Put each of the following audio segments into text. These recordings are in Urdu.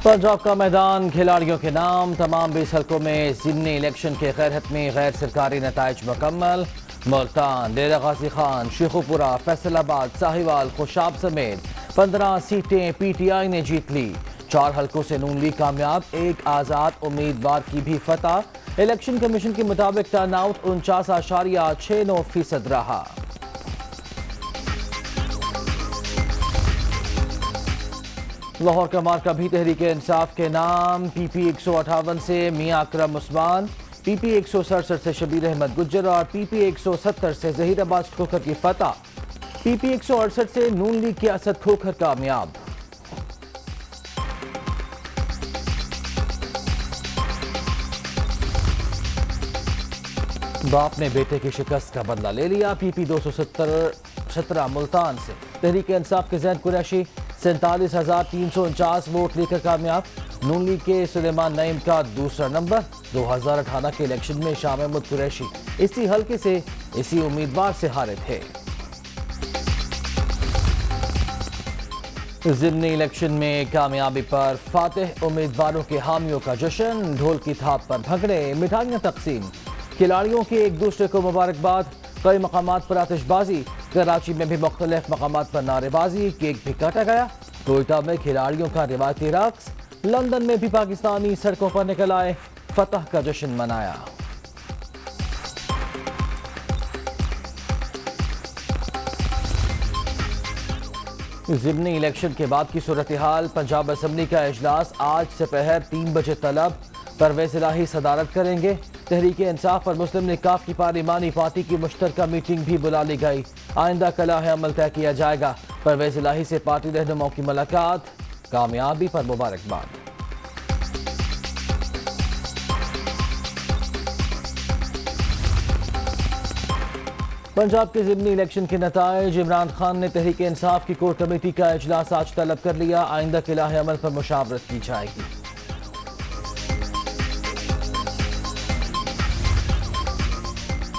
پنجاب کا میدان کھلاڑیوں کے نام، تمام 20 حلقوں میں ضمنی الیکشن کے غیر حتمی غیر سرکاری نتائج مکمل۔ ملتان، ڈیرہ غازی خان، شیخوپورہ، فیصل آباد، ساہیوال، خوشاب سمیت 15 سیٹیں پی ٹی آئی نے جیت لی۔ 4 حلقوں سے نون لیگ کامیاب، ایک آزاد امیدوار کی بھی فتح۔ الیکشن کمیشن کے مطابق ٹرن آؤٹ 49.69% رہا۔ لاہور کا مارکا بھی تحریک انصاف کے نام، پی پی 158 سے میاں اکرم عثمان، پی پی 167 سے شبیر احمد گجر اور پی پی 170 سے ظہیر عباس کھوکھر کی فتح۔ پی پی 168 سے نون لیگ کی اسد کھوکھر کامیاب۔ باپ نے بیٹے کی شکست کا بدلہ لے لیا، پی پی 217 ملتان سے تحریک انصاف کے زین قریشی 47,349 ووٹ لے کر کامیاب۔ نون لیگ کے سلیمان نعیم کا دوسرا نمبر۔ 2018 کے الیکشن میں شاہ محمود قریشی اسی حلقے سے اسی امیدوار سے ہارے تھے۔ ضمنی الیکشن میں کامیابی پر فاتح امیدواروں کے حامیوں کا جشن، ڈھول کی تھاپ پر بھنگڑے، مٹھائیاں تقسیم، کھلاڑیوں کی ایک دوسرے کو مبارکباد، کئی مقامات پر آتش بازی، کراچی میں بھی مختلف مقامات پر نعرے بازی، کیک بھی کاٹا گیا۔ کوئٹہ میں کھلاڑیوں کا روایتی رقص، لندن میں بھی پاکستانی سڑکوں پر نکل آئے، فتح کا جشن منایا۔ ضمنی الیکشن کے بعد کی صورتحال، پنجاب اسمبلی کا اجلاس آج سپہر 3 بجے طلب، پرویز الہی صدارت کریں گے۔ تحریک انصاف اور مسلم لیگ ق کی پارلیمانی پارٹی کی مشترکہ میٹنگ بھی بلا لی گئی، آئندہ کلائح عمل طے کیا جائے گا۔ پرویز الہی سے پارٹی رہنماؤں کی ملاقات، کامیابی پر مبارکباد۔ پنجاب کے ضمنی الیکشن کے نتائج، عمران خان نے تحریک انصاف کی کور کمیٹی کا اجلاس آج طلب کر لیا، آئندہ کلائح عمل پر مشاورت کی جائے گی۔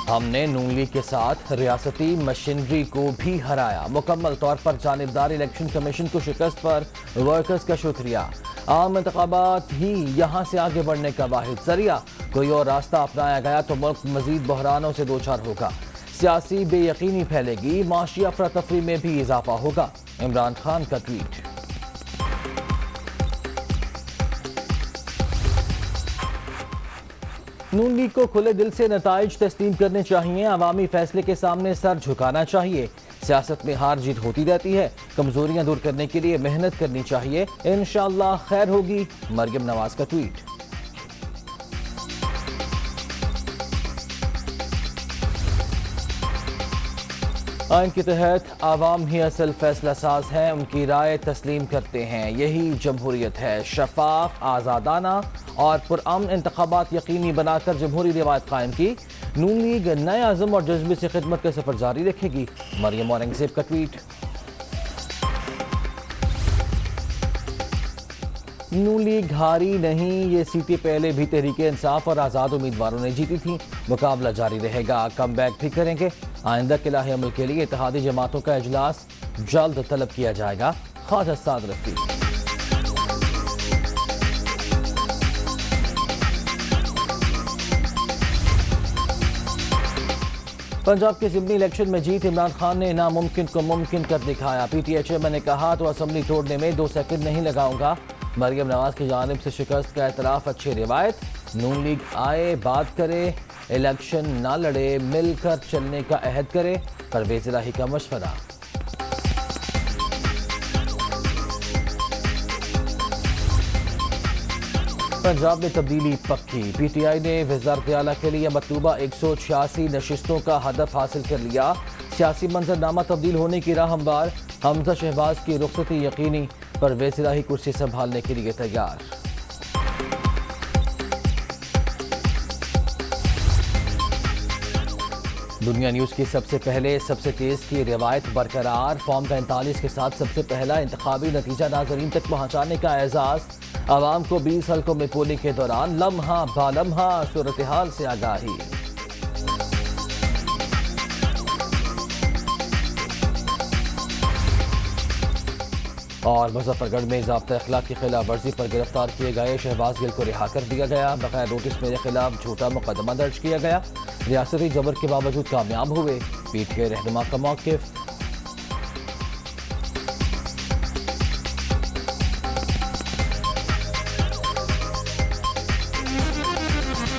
ہم نے نون لیگ کے ساتھ ریاستی مشینری کو بھی ہرایا، مکمل طور پر جانبدار الیکشن کمیشن کو شکست پر ورکرز کا شکریہ۔ عام انتخابات ہی یہاں سے آگے بڑھنے کا واحد ذریعہ، کوئی اور راستہ اپنایا گیا تو ملک مزید بحرانوں سے دوچار ہوگا، سیاسی بے یقینی پھیلے گی، معاشی افراتفری میں بھی اضافہ ہوگا۔ عمران خان کا ٹویٹ۔ نون لیگ کو کھلے دل سے نتائج تسلیم کرنے چاہیے، عوامی فیصلے کے سامنے سر جھکانا چاہیے۔ سیاست میں ہار جیت ہوتی رہتی ہے، کمزوریاں دور کرنے کے لیے محنت کرنی چاہیے، انشاءاللہ خیر ہوگی۔ مریم نواز کا ٹویٹ۔ آئین کے تحت عوام ہی اصل فیصلہ ساز ہیں، ان کی رائے تسلیم کرتے ہیں، یہی جمہوریت ہے۔ شفاف، آزادانہ اور پرامن انتخابات یقینی بنا کر جمہوری روایت قائم کی۔ نون لیگ نئے عزم اور جذبے سے خدمت کا سفر جاری رکھے گی۔ مریم اورنگزیب کا ٹویٹ۔ نون لیگ ہاری نہیں، یہ سیٹیں پہلے بھی تحریک انصاف اور آزاد امیدواروں نے جیتی تھیں، مقابلہ جاری رہے گا، کم بیک بھی کریں گے۔ آئندہ کلائح عمل کے لیے اتحادی جماعتوں کا اجلاس جلد طلب کیا جائے گا۔ خواجہ سعد رفیق۔ پنجاب کے ضمنی الیکشن میں جیت، عمران خان نے ناممکن کو ممکن کر دکھایا، پی ٹی ایچ میں نے کہا تو اسمبلی توڑنے میں 2 سیکنڈ نہیں لگاؤں گا۔ مریم نواز کی جانب سے شکست کا اعتراف، اچھی روایت، نون لیگ آئے، بات کرے، الیکشن نہ لڑے، مل کر چلنے کا عہد کرے، پرویز الہی کا مشورہ۔ پنجاب میں تبدیلی پکی، پی ٹی آئی نے وزارت اعلیٰ کے لیے مطلوبہ 186 نشستوں کا ہدف حاصل کر لیا، سیاسی منظرنامہ تبدیل ہونے کی راہ ہموار، حمزہ شہباز کی رخصتی یقینی، پرویز الہی کرسی سنبھالنے کے لیے تیار۔ دنیا نیوز کی سب سے پہلے سب سے تیز کی روایت برقرار، فارم 45 کے ساتھ سب سے پہلا انتخابی نتیجہ ناظرین تک پہنچانے کا اعزاز، عوام کو 20 حلقوں میں پولنگ کے دوران لمحہ با لمحہ صورتحال سے آگاہی۔ اور مظفر گڑھ میں ضابطۂ اخلاق کی خلاف ورزی پر گرفتار کیے گئے شہباز گل کو رہا کر دیا گیا، بغیر نوٹس میرے خلاف جھوٹا مقدمہ درج کیا گیا، ریاستی جبر کے باوجود کامیاب ہوئے، PTI رہنما کا موقف